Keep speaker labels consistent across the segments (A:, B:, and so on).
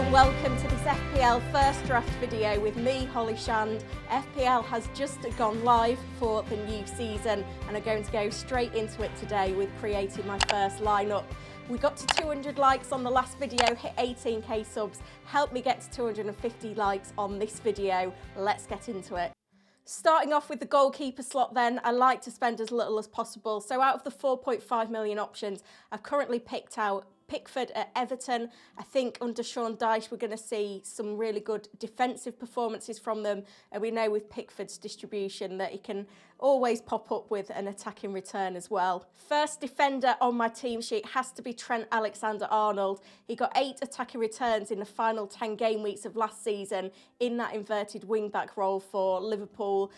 A: and welcome to this FPL first draft video with me, Holly Shand. FPL has just gone live for the new season and I'm going to go straight into it today with creating my first lineup. We got to 200 likes on the last video, hit 18k subs. Help me get to 250 likes on this video. Let's get into it. Starting off with the goalkeeper slot then, I like to spend as little as possible. So out of the 4.5 million options, I've currently picked out Pickford at Everton. I think under Sean Dyche we're going to see some really good defensive performances from them, and we know with Pickford's distribution that he can always pop up with an attacking return as well. First defender on my team sheet has to be Trent Alexander-Arnold. He got 8 attacking returns in the final 10 game weeks of last season in that inverted wing-back role for Liverpool.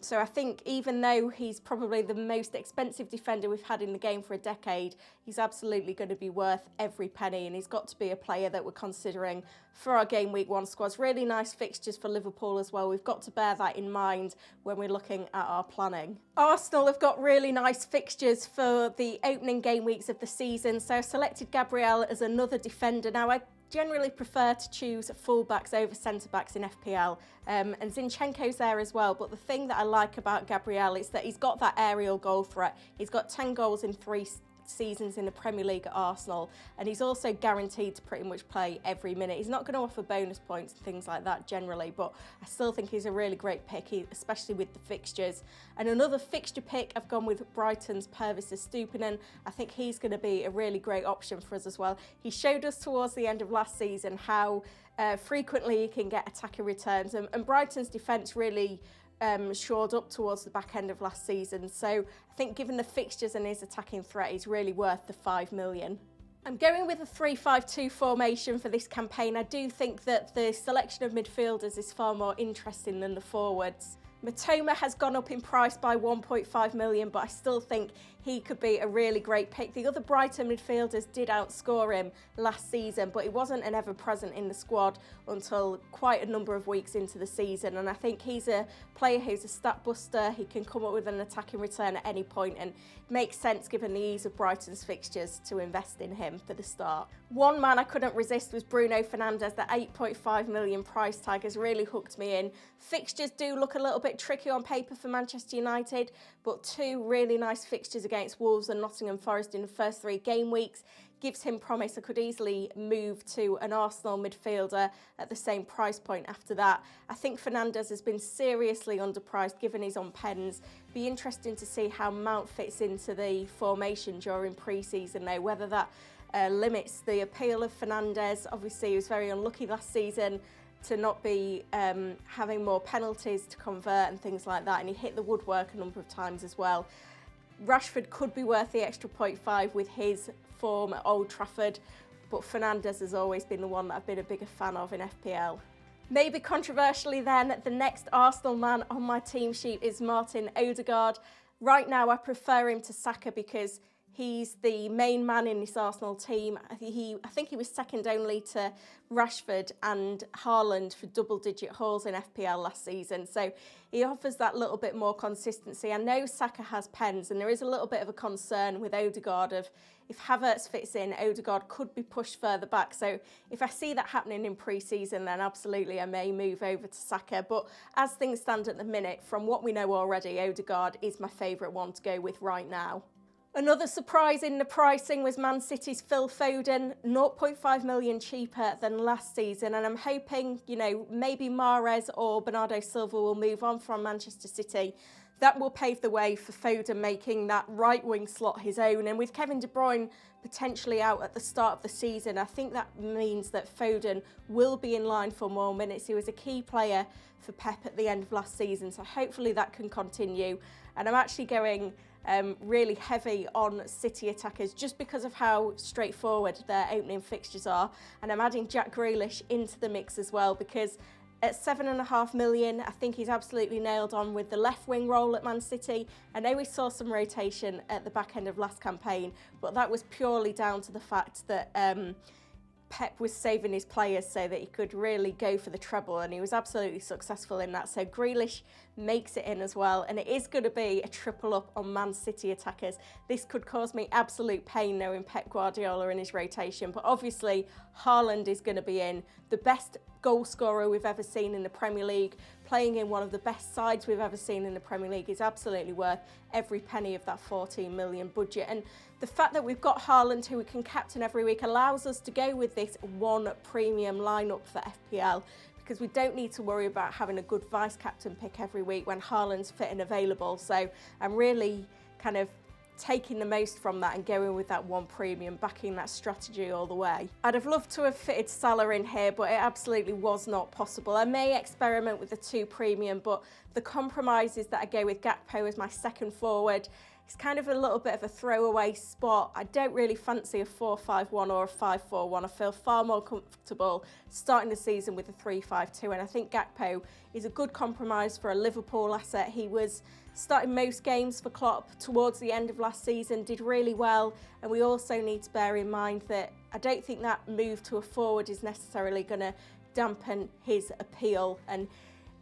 A: So I think even though he's probably the most expensive defender we've had in the game for a decade, he's absolutely going to be worth every penny, and he's got to be a player that we're considering for our game week 1 squads. Really nice fixtures for Liverpool as well. We've got to bear that in mind when we're looking at our planning. Arsenal have got really nice fixtures for the opening game weeks of the season, so I selected Gabriel as another defender. Now I generally prefer to choose full-backs over centre-backs in FPL, and Zinchenko's there as well, but the thing that I like about Gabriel is that he's got that aerial goal threat. He's got 10 goals in 3 seasons in the Premier League at Arsenal, and he's also guaranteed to pretty much play every minute. He's not going to offer bonus points and things like that generally, but I still think he's a really great pick, especially with the fixtures. And another fixture pick, I've gone with Brighton's Pervis Estupinan. I think he's going to be a really great option for us as well. He showed us towards the end of last season how frequently he can get attacking returns, and Brighton's defence really shored up towards the back end of last season. So I think given the fixtures and his attacking threat, he's really worth the 5 million. I'm going with a 3-5-2 formation for this campaign. I do think that the selection of midfielders is far more interesting than the forwards. Matoma has gone up in price by 1.5 million, but I still think he could be a really great pick. The other Brighton midfielders did outscore him last season, but he wasn't an ever-present in the squad until quite a number of weeks into the season. And I think he's a player who's a stat buster. He can come up with an attacking return at any point, and it makes sense given the ease of Brighton's fixtures to invest in him for the start. One man I couldn't resist was Bruno Fernandes. The 8.5 million price tag has really hooked me in. Fixtures do look a little bit tricky on paper for Manchester United, but 2 really nice fixtures against Wolves and Nottingham Forest in the first 3 game weeks gives him promise. I could easily move to an Arsenal midfielder at the same price point after that. I think Fernandes has been seriously underpriced given he's on pens. Be interesting to see how Mount fits into the formation during pre-season though, whether that limits the appeal of Fernandes. Obviously he was very unlucky last season to not be having more penalties to convert and things like that, and he hit the woodwork a number of times as well. Rashford could be worth the extra 0.5 with his form at Old Trafford, but Fernandes has always been the one that I've been a bigger fan of in FPL. Maybe controversially then, the next Arsenal man on my team sheet is Martin Odegaard. Right now I prefer him to Saka because he's the main man in this Arsenal team. I think he was second only to Rashford and Haaland for double-digit hauls in FPL last season. So he offers that little bit more consistency. I know Saka has pens, and there is a little bit of a concern with Odegaard of if Havertz fits in, Odegaard could be pushed further back. So if I see that happening in pre-season, then absolutely I may move over to Saka. But as things stand at the minute, from what we know already, Odegaard is my favourite one to go with right now. Another surprise in the pricing was Man City's Phil Foden, 0.5 million cheaper than last season. And I'm hoping, you know, maybe Mahrez or Bernardo Silva will move on from Manchester City. That will pave the way for Foden making that right wing slot his own. And with Kevin De Bruyne potentially out at the start of the season, I think that means that Foden will be in line for more minutes. He was a key player for Pep at the end of last season, so hopefully that can continue. And I'm actually going really heavy on City attackers just because of how straightforward their opening fixtures are. And I'm adding Jack Grealish into the mix as well because at 7.5 million, I think he's absolutely nailed on with the left wing role at Man City. I know we saw some rotation at the back end of last campaign, but that was purely down to the fact that Pep was saving his players so that he could really go for the treble, and he was absolutely successful in that. So Grealish makes it in as well, and it is going to be a triple up on Man City attackers. This could cause me absolute pain knowing Pep Guardiola in his rotation, but obviously Haaland is going to be in, the best goal scorer we've ever seen in the Premier League, playing in one of the best sides we've ever seen in the Premier League, is absolutely worth every penny of that 14 million budget. And the fact that we've got Haaland, who we can captain every week, allows us to go with this one premium lineup for FPL, because we don't need to worry about having a good vice captain pick every week when Haaland's fit and available. So I'm really kind of taking the most from that and going with that one premium, backing that strategy all the way. I'd have loved to have fitted Salah in here, but it absolutely was not possible. I may experiment with the 2 premium, but the compromise is that I go with Gakpo as my second forward. It's kind of a little bit of a throwaway spot. I don't really fancy a 4-5-1 or a 5-4-1. I feel far more comfortable starting the season with a 3-5-2, and I think Gakpo is a good compromise for a Liverpool asset. He was starting most games for Klopp towards the end of last season, did really well, and we also need to bear in mind that I don't think that move to a forward is necessarily going to dampen his appeal, and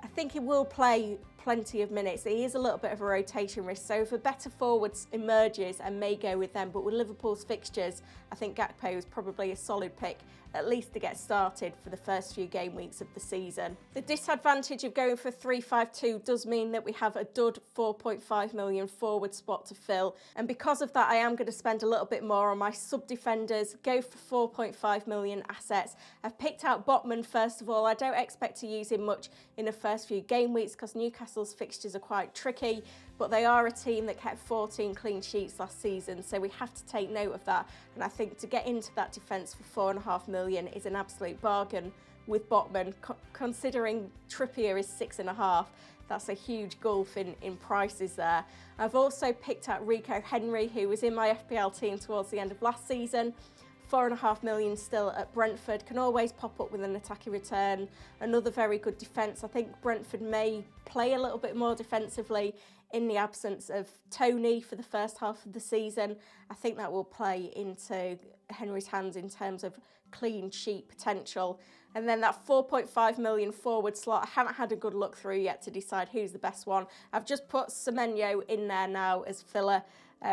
A: I think he will play plenty of minutes. He is a little bit of a rotation risk, so if a better forward emerges, I may go with them, but with Liverpool's fixtures, I think Gakpo is probably a solid pick, at least to get started for the first few game weeks of the season. The disadvantage of going for 3-5-2 does mean that we have a dud 4.5 million forward spot to fill, and because of that I am going to spend a little bit more on my sub-defenders, go for 4.5 million assets. I've picked out Botman first of all. I don't expect to use him much in the first few game weeks because Newcastle's fixtures are quite tricky, but they are a team that kept 14 clean sheets last season, so we have to take note of that, and I think to get into that defence for 4.5 million is an absolute bargain with Botman. Considering Trippier is 6.5, that's a huge gulf in prices there. I've also picked out Rico Henry, who was in my FPL team towards the end of last season. 4.5 million still at Brentford, can always pop up with an attacking return. Another very good defence. I think Brentford may play a little bit more defensively in the absence of Tony for the first half of the season. I think that will play into Henry's hands in terms of clean sheet potential. And then that 4.5 million forward slot, I haven't had a good look through yet to decide who's the best one. I've just put Semenyo in there now as filler.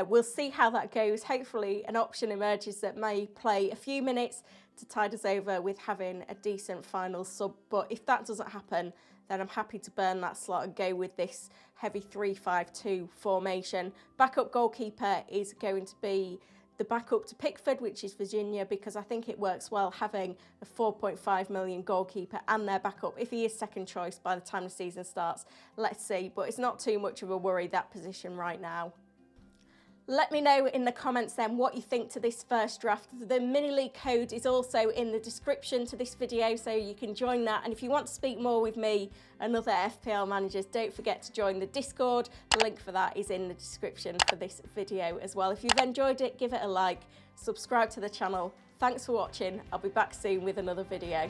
A: We'll see how that goes. Hopefully an option emerges that may play a few minutes to tide us over with having a decent final sub. But if that doesn't happen, then I'm happy to burn that slot and go with this heavy 3-5-2 formation. Backup goalkeeper is going to be the backup to Pickford, which is Virginia, because I think it works well having a 4.5 million goalkeeper and their backup. If he is second choice by the time the season starts, let's see. But it's not too much of a worry, that position right now. Let me know in the comments then what you think to this first draft. The mini league code is also in the description to this video, so you can join that. And if you want to speak more with me and other FPL managers, don't forget to join the Discord. The link for that is in the description for this video as well. If you've enjoyed it, give it a like, subscribe to the channel. Thanks for watching. I'll be back soon with another video.